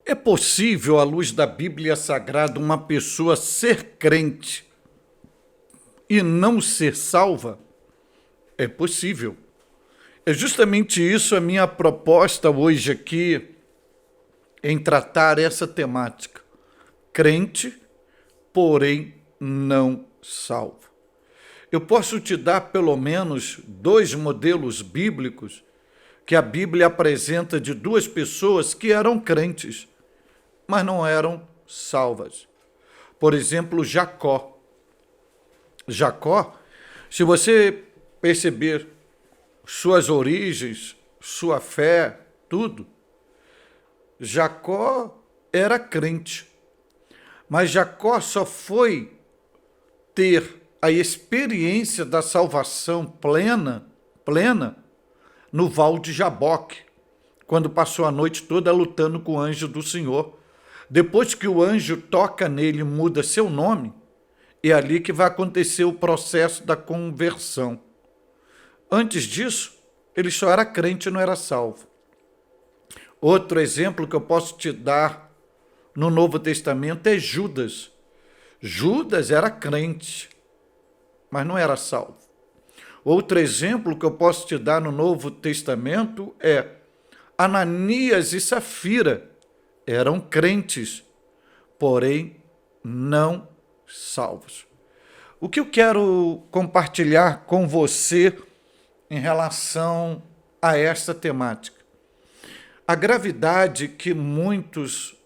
É possível, à luz da Bíblia Sagrada, uma pessoa ser crente e não ser salva? É possível. É justamente isso a minha proposta hoje aqui em tratar essa temática. Crente, porém não salvo. Eu posso te dar pelo menos dois modelos bíblicos que a Bíblia apresenta de duas pessoas que eram crentes, mas não eram salvas. Por exemplo, Jacó. Jacó, se você perceber suas origens, sua fé, tudo, Jacó era crente. Mas Jacó só foi ter a experiência da salvação plena, no Val de Jaboque, quando passou a noite toda lutando com o anjo do Senhor. Depois que o anjo toca nele e muda seu nome, é ali que vai acontecer o processo da conversão. Antes disso, ele só era crente e não era salvo. Outro exemplo que eu posso te dar no Novo Testamento é Judas. Judas era crente, mas não era salvo. Outro exemplo que eu posso te dar no Novo Testamento é Ananias e Safira. Eram crentes, porém não salvos. O que eu quero compartilhar com você em relação a esta temática? A gravidade que muitos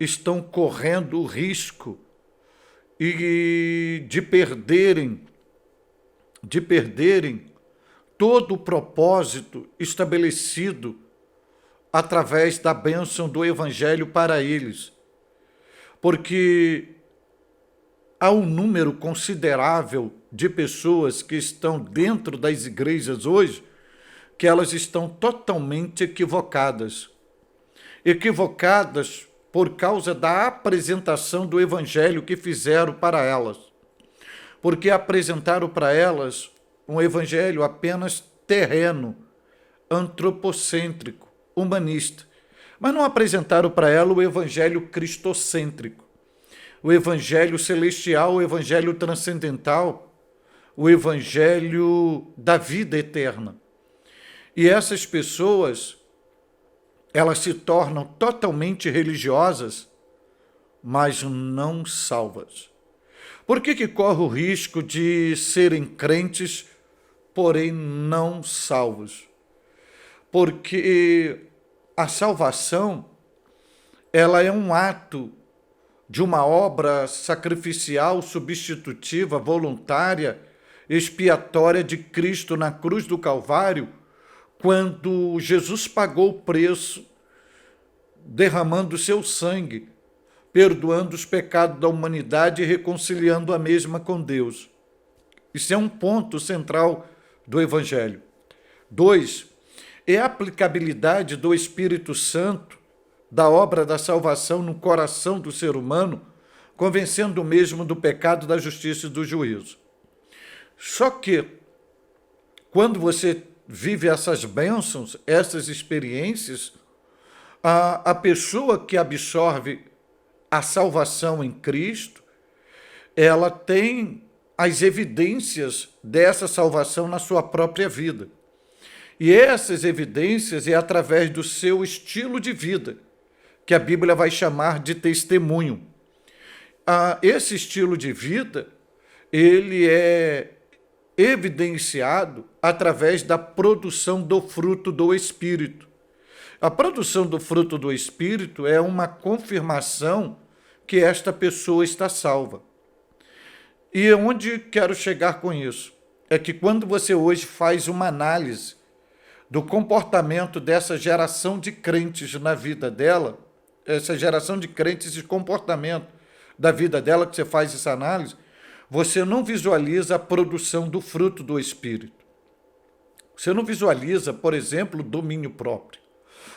estão correndo o risco e de perderem todo o propósito estabelecido através da bênção do Evangelho para eles. Porque há um número considerável de pessoas que estão dentro das igrejas hoje que elas estão totalmente equivocadas. Equivocadas por causa da apresentação do Evangelho que fizeram para elas. Porque apresentaram para elas um Evangelho apenas terreno, antropocêntrico, humanista. Mas não apresentaram para ela o Evangelho cristocêntrico, o Evangelho celestial, o Evangelho transcendental, o Evangelho da vida eterna. E essas pessoas, elas se tornam totalmente religiosas, mas não salvas. Por que corre o risco de serem crentes, porém não salvos? Porque a salvação, ela é um ato de uma obra sacrificial, substitutiva, voluntária, expiatória de Cristo na cruz do Calvário, quando Jesus pagou o preço, derramando seu sangue, perdoando os pecados da humanidade e reconciliando a mesma com Deus. Isso é um ponto central do Evangelho. 2, é a aplicabilidade do Espírito Santo, da obra da salvação no coração do ser humano, convencendo o mesmo do pecado, da justiça e do juízo. Só que, quando você vive essas bênçãos, essas experiências, a pessoa que absorve a salvação em Cristo, ela tem as evidências dessa salvação na sua própria vida. E essas evidências é através do seu estilo de vida, que a Bíblia vai chamar de testemunho. Esse estilo de vida, ele é evidenciado através da produção do fruto do Espírito. A produção do fruto do Espírito é uma confirmação que esta pessoa está salva. E onde quero chegar com isso? É que quando você hoje faz uma análise do comportamento dessa geração de crentes na vida dela, essa geração de crentes e comportamento da vida dela, que você faz essa análise, você não visualiza a produção do fruto do Espírito. Você não visualiza, por exemplo, o domínio próprio.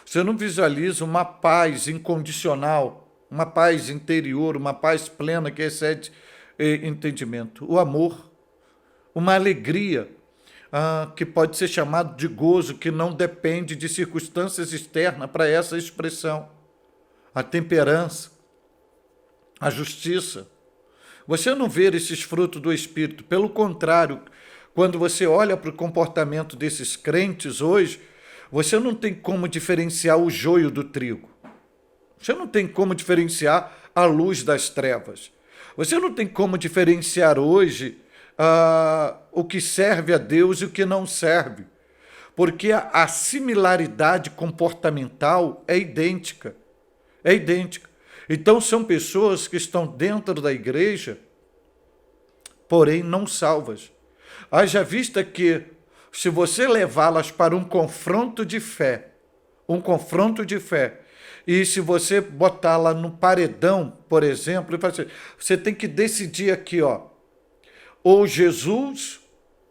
Você não visualiza uma paz incondicional, uma paz interior, uma paz plena que excede entendimento. O amor, uma alegria que pode ser chamado de gozo, que não depende de circunstâncias externas para essa expressão. a temperança, a justiça. Você não vê esses frutos do Espírito. Pelo contrário, quando você olha para o comportamento desses crentes hoje, você não tem como diferenciar o joio do trigo. Você não tem como diferenciar a luz das trevas. Você não tem como diferenciar hoje o que serve a Deus e o que não serve. Porque a similaridade comportamental é idêntica. É idêntica. Então, são pessoas que estão dentro da igreja, porém não salvas. Haja vista que, se você levá-las para um confronto de fé, e se você botá-la no paredão, por exemplo, e falar assim, você tem que decidir aqui, ou Jesus,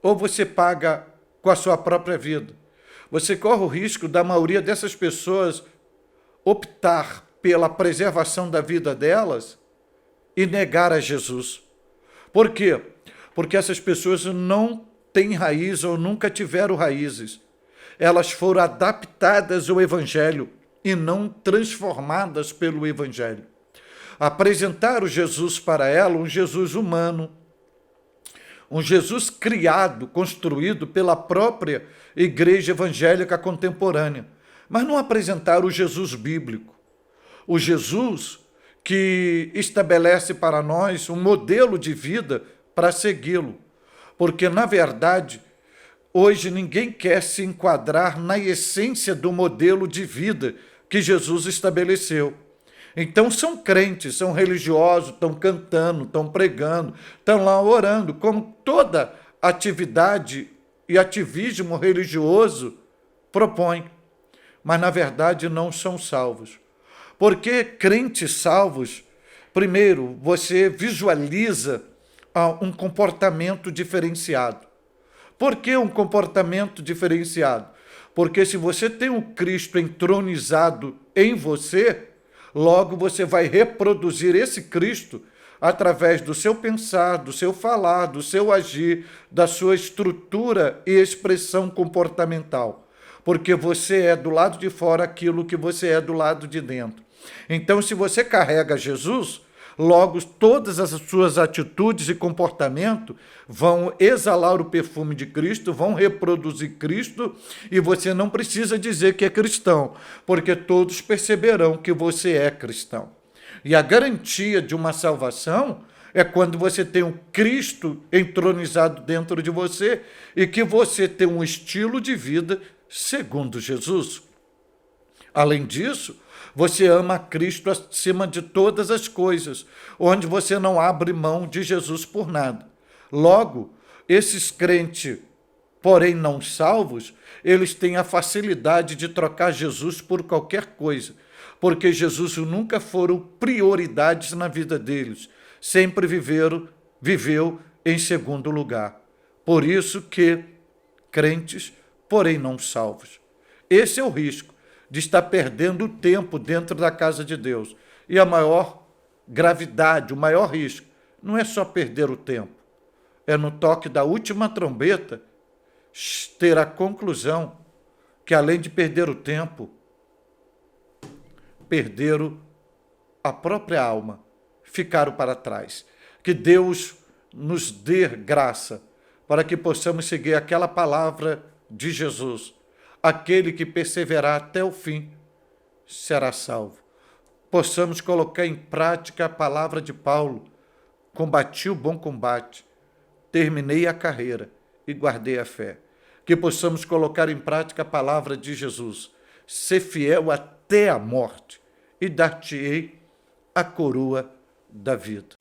ou você paga com a sua própria vida. Você corre o risco da maioria dessas pessoas optar pela preservação da vida delas e negar a Jesus. Por quê? Porque essas pessoas não têm raiz ou nunca tiveram raízes. Elas foram adaptadas ao Evangelho e não transformadas pelo Evangelho. Apresentaram Jesus para ela, um Jesus humano, um Jesus criado, construído pela própria igreja evangélica contemporânea, mas não apresentaram o Jesus bíblico, o Jesus que estabelece para nós um modelo de vida para segui-lo, porque, na verdade, hoje ninguém quer se enquadrar na essência do modelo de vida que Jesus estabeleceu. Então são crentes, são religiosos, estão cantando, estão pregando, estão lá orando, como toda atividade e ativismo religioso propõe. Mas, na verdade, não são salvos. Porque crentes salvos, primeiro, você visualiza um comportamento diferenciado. Por que um comportamento diferenciado? Porque se você tem um Cristo entronizado em você, logo você vai reproduzir esse Cristo através do seu pensar, do seu falar, do seu agir, da sua estrutura e expressão comportamental. Porque você é do lado de fora aquilo que você é do lado de dentro. Então, se você carrega Jesus, logo todas as suas atitudes e comportamento vão exalar o perfume de Cristo, vão reproduzir Cristo, e você não precisa dizer que é cristão, porque todos perceberão que você é cristão. E a garantia de uma salvação é quando você tem um Cristo entronizado dentro de você e que você tem um estilo de vida segundo Jesus. Além disso, você ama a Cristo acima de todas as coisas, onde você não abre mão de Jesus por nada. Logo, esses crentes, porém não salvos, eles têm a facilidade de trocar Jesus por qualquer coisa, porque Jesus nunca foram prioridades na vida deles, sempre viveu em segundo lugar. Por isso que crentes, porém não salvos. Esse é o risco de estar perdendo o tempo dentro da casa de Deus. E a maior gravidade, o maior risco, não é só perder o tempo. É no toque da última trombeta ter a conclusão que, além de perder o tempo, perderam a própria alma, ficaram para trás. Que Deus nos dê graça para que possamos seguir aquela palavra de Jesus. Aquele que perseverar até o fim será salvo. Possamos colocar em prática a palavra de Paulo. Combati o bom combate, terminei a carreira e guardei a fé. Que possamos colocar em prática a palavra de Jesus. Ser fiel até a morte e dar-te-ei a coroa da vida.